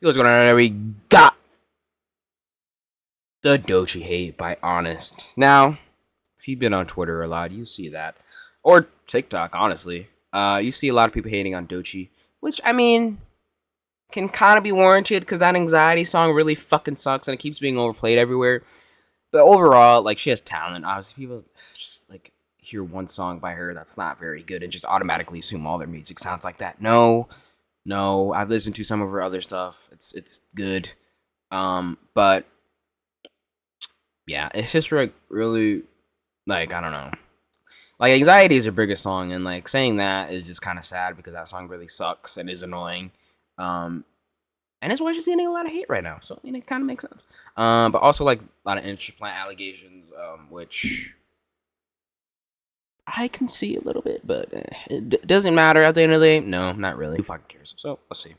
What's going on? We got the Doechii hate by Honest. Now, if you've been on Twitter a lot, you see that, or TikTok, honestly. You see a lot of people hating on Doechii, which I mean can kind of be warranted because that anxiety song really fucking sucks and it keeps being overplayed everywhere. But overall, like, she has talent. Obviously, people just like hear one song by her that's not very good and just automatically assume all their music sounds like that. No, I've listened to some of her other stuff. It's good. But yeah, it's just like really, like, I don't know. Like, Anxiety is her biggest song, and like saying that is just kind of sad because that song really sucks and is annoying. Um, and it's why she's getting a lot of hate right now. So I mean, it kind of makes sense. But also like a lot of industry plant allegations, which I can see a little bit, but it doesn't matter at the end of the day. No, not really. Who fucking cares? So let's see.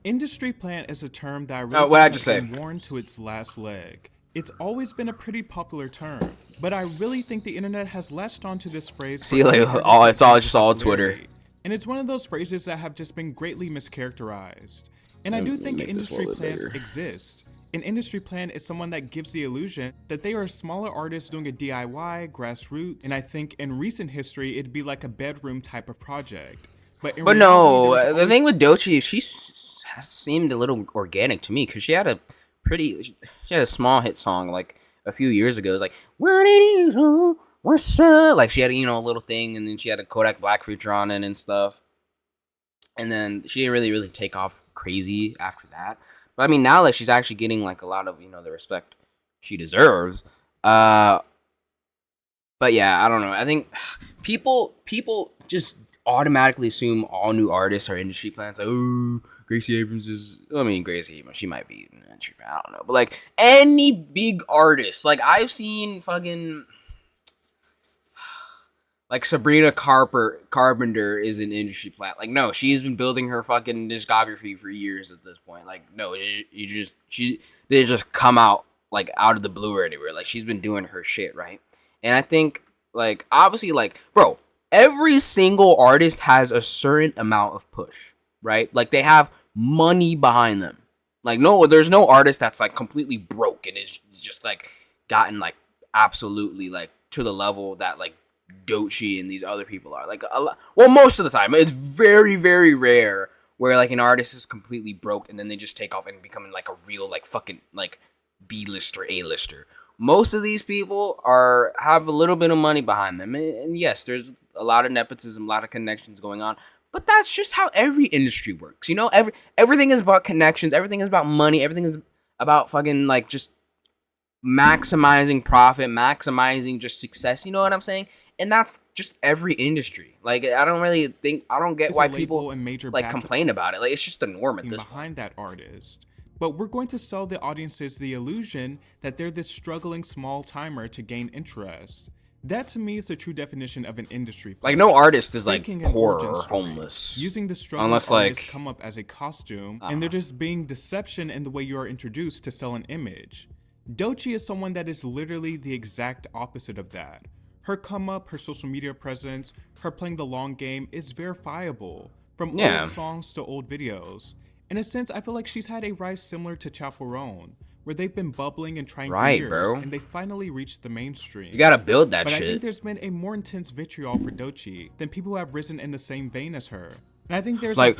Industry plant is a term that What I just has say? been worn to its last leg. It's always been a pretty popular term, but I really think the internet has latched onto this phrase. See, like, it's just all Twitter. And it's one of those phrases that have just been greatly mischaracterized. And I do think industry plants exist. An industry plant is someone that gives the illusion that they are a smaller artist doing a DIY, grassroots, and I think in recent history it'd be like a bedroom type of project. But no, the thing with Doechii is she seemed a little organic to me because she had a small hit song like a few years ago. It was like, what it is, oh, what's up? Like, she had a little thing, and then she had a Kodak Black feature on it and stuff. And then she didn't really take off crazy after that. But I mean, now that she's actually getting like a lot of the respect she deserves. But yeah, I don't know. I think people just automatically assume all new artists are industry plants. Like, oh, Gracie Abrams is. I mean, Gracie Abrams, she might be an industry plant. I don't know, but like any big artist, like I've seen fucking. Like Sabrina Carpenter is an industry plant. Like, no, she's been building her fucking discography for years at this point. Like, no, she didn't just come out like out of the blue or anywhere. Like, she's been doing her shit, right? And I think like obviously like bro, every single artist has a certain amount of push, right? Like, they have money behind them. Like, no, there's no artist that's like completely broke and is just like gotten like absolutely like to the level that like Doechii and these other people are like most of the time. It's very, very rare where like an artist is completely broke and then they just take off and become like a real like fucking like B-lister, A-lister. Most of these people have a little bit of money behind them, and yes, there's a lot of nepotism, a lot of connections going on, but that's just how every industry works. Everything is about connections, everything is about money, everything is about fucking like just maximizing profit, maximizing just success. You know what I'm saying? And that's just every industry. Like, I don't get why people like complain about it. Like, it's just the norm at this behind that artist. But we're going to sell the audiences the illusion that they're this struggling small timer to gain interest. That to me is the true definition of an industry. Like, no artist is like poor or homeless. Using the struggle unless like come up as a costume, and they're just being deception in the way you are introduced to sell an image. Doechii is someone that is literally the exact opposite of that. Her come up, her social media presence, her playing the long game is verifiable. From old songs to old videos. In a sense, I feel like she's had a rise similar to Chaperone, where they've been bubbling and trying for years, bro. And they finally reached the mainstream. You gotta build that shit. But I think there's been a more intense vitriol for Doechii than people who have risen in the same vein as her. And I think there's like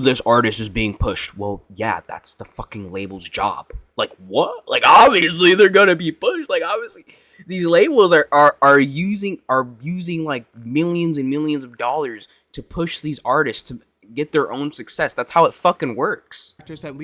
this artist is being pushed. Well, yeah, that's the fucking label's job. Like, what? Like, obviously they're gonna be pushed. Like, obviously these labels are using like millions and millions of dollars to push these artists to get their own success. That's how it fucking works.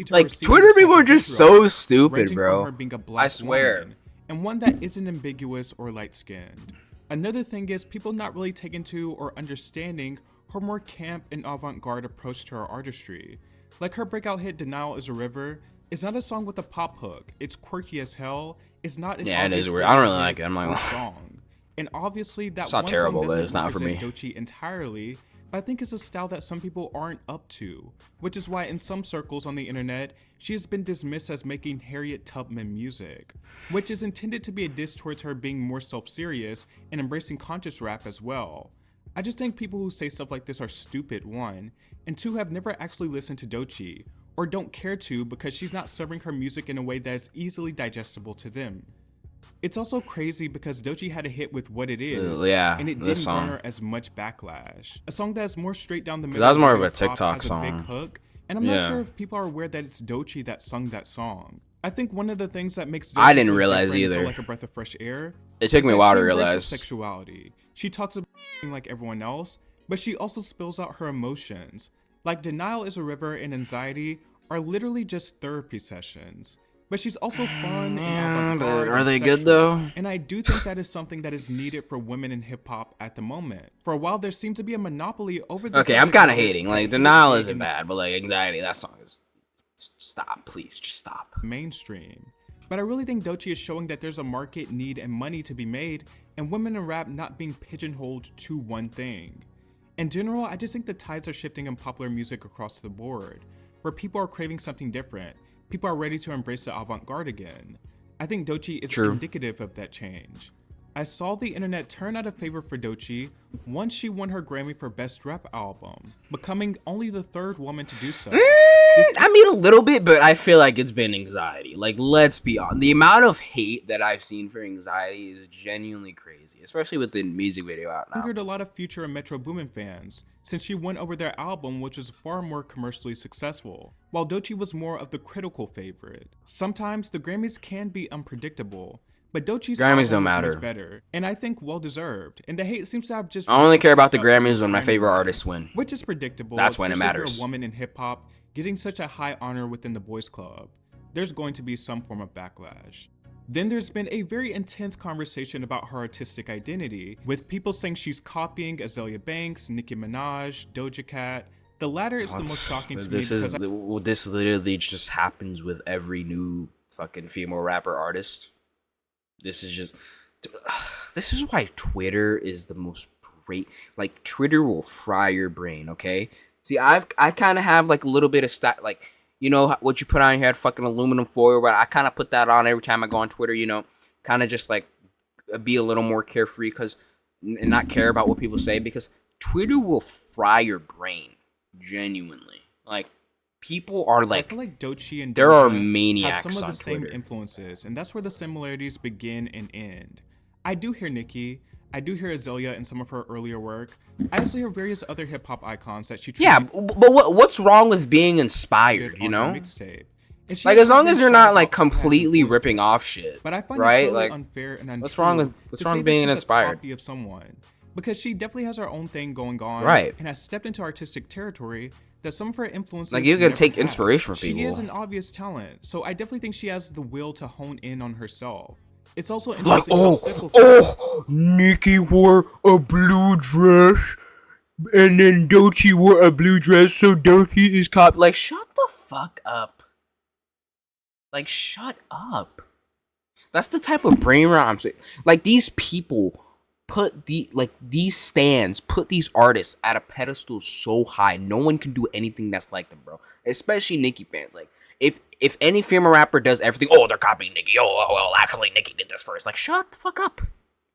Like, Twitter people are just so stupid, bro. I swear. Woman, and one that isn't ambiguous or light-skinned. Another thing is people not really taking to or understanding her more camp and avant-garde approach to her artistry. Like, her breakout hit Denial is a River is not a song with a pop hook. It's quirky as hell. It's not an it is weird. I don't really like it. I'm like, song. And obviously that it's not terrible, but it's not for me. Doechii entirely, but I think it's a style that some people aren't up to, which is why in some circles on the internet, she has been dismissed as making Harriet Tubman music, which is intended to be a diss towards her being more self-serious and embracing conscious rap as well. I just think people who say stuff like this are stupid, one, and two, have never actually listened to Doechii, or don't care to because she's not serving her music in a way that is easily digestible to them. It's also crazy because Doechii had a hit with What It Is, and it didn't garner as much backlash. A song that's more straight down the middle. That was more of a TikTok song. Has a big hook, and I'm not sure if people are aware that it's Doechii that sung that song. I think one of the things that makes Doechii I didn't realize either. Like a breath of fresh air. It took me a while to realize. Sexuality. She talks about being like everyone else, but she also spills out her emotions. Like Denial Is a River and Anxiety are literally just therapy sessions. But she's also fun and avant-garde. Are they good though? And I do think that is something that is needed for women in hip hop at the moment. For a while, there seemed to be a monopoly over the. Okay, I'm kind of hating. Like Denial isn't bad, but like Anxiety, that song is. Stop, please, just stop. Mainstream. But I really think Doechii is showing that there's a market, need, and money to be made, and women in rap not being pigeonholed to one thing. In general, I just think the tides are shifting in popular music across the board, where people are craving something different. People are ready to embrace the avant-garde again. I think Doechii is indicative of that change. I saw the internet turn out of favor for Doechii once she won her Grammy for Best Rap Album, becoming only the third woman to do so. I mean, a little bit, but I feel like it's been Anxiety. Like, let's be honest. The amount of hate that I've seen for Anxiety is genuinely crazy, especially with the music video out now. Angered a lot of Future and Metro Boomin fans, since she won over their album, which was far more commercially successful, while Doechii was more of the critical favorite. Sometimes the Grammys can be unpredictable, but Doechii's Grammys don't matter. Much better, and I think well-deserved. And the hate seems to have just. I only care about the Grammys when my favorite artists win, which is predictable. That's when it matters. If you're a woman in hip hop getting such a high honor within the boys' club, there's going to be some form of backlash. Then there's been a very intense conversation about her artistic identity, with people saying she's copying Azealia Banks, Nicki Minaj, Doja Cat. The latter is the most shocking to me because this literally just happens with every new fucking female rapper artist. This is why Twitter is the most great. Like, Twitter will fry your brain, okay? See, I kind of have like a little bit of like, you know what you put on your head, fucking aluminum foil, but I kind of put that on every time I go on Twitter, you know, kind of just like be a little more carefree and not care about what people say, because Twitter will fry your brain, genuinely. Like, people are like, I feel like Doechii and there are maniacs have some of on the same Twitter. Influences, and that's where the similarities begin and end. I do hear Nicki, I do hear Azealia in some of her earlier work. I also hear various other hip hop icons that she. Yeah, but what's wrong with being inspired? You know, like, as long as you're not like completely ripping off shit. But I find right? it totally like, unfair and untrue. What's wrong with being inspired? Of someone, because she definitely has her own thing going on, right? And has stepped into artistic territory that some of her influences. Like, you can take inspiration from people. She is an obvious talent, so I definitely think she has the will to hone in on herself. It's also like, oh, Nicki wore a blue dress, and then Doechii wore a blue dress, so Doechii is cop. Like, shut the fuck up. Like, shut up. That's the type of brain rot I'm saying. Like, these people put these stands put these artists at a pedestal so high, no one can do anything that's like them, bro. Especially Nicki fans. Like, if any female rapper does everything, oh, they're copying Nicki. Oh, well, actually, Nicki did this first. Like, shut the fuck up.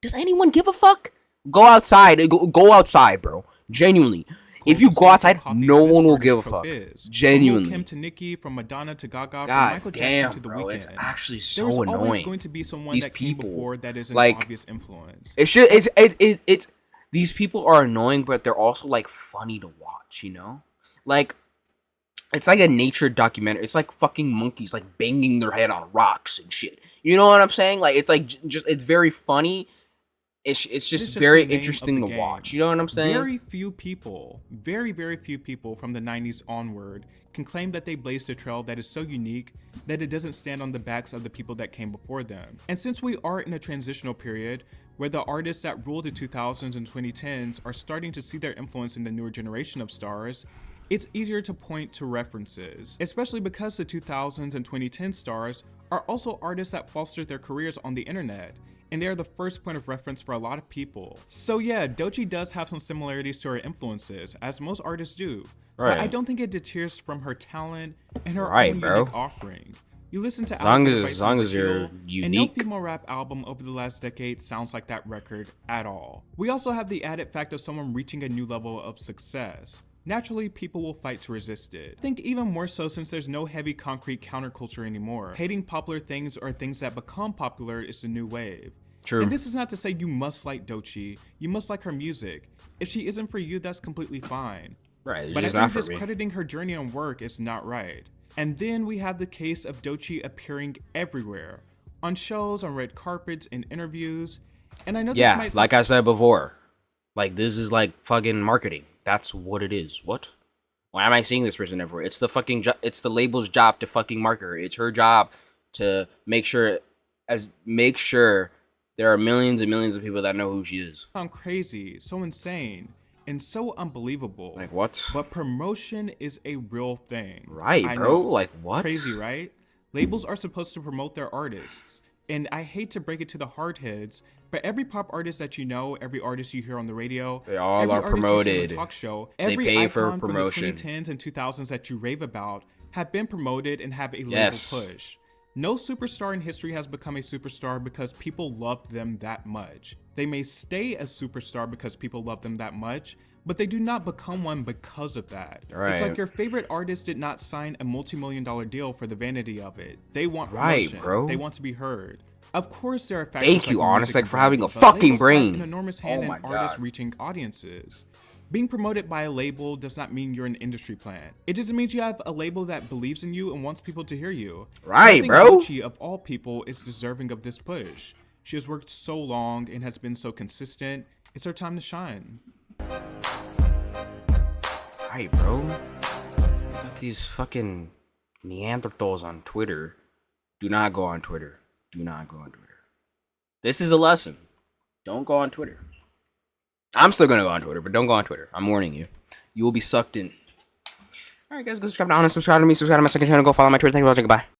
Does anyone give a fuck? Go outside. Go outside, bro. Genuinely. If you go outside, no one will give a fuck. Genuinely. From Kim to Nicki, from Madonna to Gaga, God from Michael damn, Jackson to The bro, Weeknd. it's actually so There's annoying. There's always going to be someone these that people, came before that is an like, obvious influence. It's these people are annoying, but they're also like funny to watch, you know? Like, it's like a nature documentary. It's like fucking monkeys like banging their head on rocks and shit. You know what I'm saying? Like, it's like just it's very funny. It's just very interesting to watch. You know what I'm saying? Very few people, very few people from the 90s onward can claim that they blazed a trail that is so unique that it doesn't stand on the backs of the people that came before them. And since we are in a transitional period where the artists that ruled the 2000s and 2010s are starting to see their influence in the newer generation of stars, it's easier to point to references, especially because the 2000s and 2010 stars are also artists that fostered their careers on the internet, and they are the first point of reference for a lot of people. So yeah, Doechii does have some similarities to her influences, as most artists do, but I don't think it deters from her talent and her own unique offering. You listen to as long as you're unique. And no female rap album over the last decade sounds like that record at all. We also have the added fact of someone reaching a new level of success. naturally people will fight to resist it. I think even more so since there's no heavy concrete counterculture anymore. Hating popular things or things that become popular is the new wave. True. And this is not to say you must like Doechii, you must like her music. If she isn't for you, that's completely fine. Right, But I just think not for me. discrediting her journey and work is not right. And then we have the case of Doechii appearing everywhere, on shows, on red carpets, in interviews. And I know this might like I said before, like this is like fucking marketing. That's what it is. What? Why am I seeing this person everywhere? It's the fucking it's the label's job to fucking market her. It's her job to make sure there are millions and millions of people that know who she is. sound crazy, so insane, and so unbelievable. Like what? But promotion is a real thing. Right, I bro. know. Like what? Crazy, right? Labels are supposed to promote their artists. And I hate to break it to the hardheads, but every pop artist that you know, every artist you hear on the radio, they all every are artist you see promoted. on the talk show, They every pay icon for promotion. From the 2010s and 2000s that you rave about have been promoted and have a label Yes. push. No superstar in history has become a superstar because people loved them that much. They may stay a superstar because people love them that much, but they do not become one because of that. Right. It's like your favorite artist did not sign a multi-million-dollar deal for the vanity of it. They want Right, promotion. bro. They want to be heard. Of course, there are factors Thank you, like Honest, music like and for having a branding, but fucking labels have brain. an enormous Oh hand my in artists God. reaching audiences. Being promoted by a label does not mean you're an industry plant. It just means you have a label that believes in you and wants people to hear you. Right, I think bro. Doechii, of all people, is deserving of this push. She has worked so long and has been so consistent. It's her time to shine. Right, bro. Got these fucking Neanderthals on Twitter. Do not go on Twitter. Do not go on Twitter. This is a lesson. Don't go on Twitter. I'm still gonna go on Twitter, but don't go on Twitter. I'm warning you. You will be sucked in. Alright, guys, go subscribe to Honest, subscribe to me, subscribe to my second channel, go follow my Twitter. Thank you for watching. Goodbye.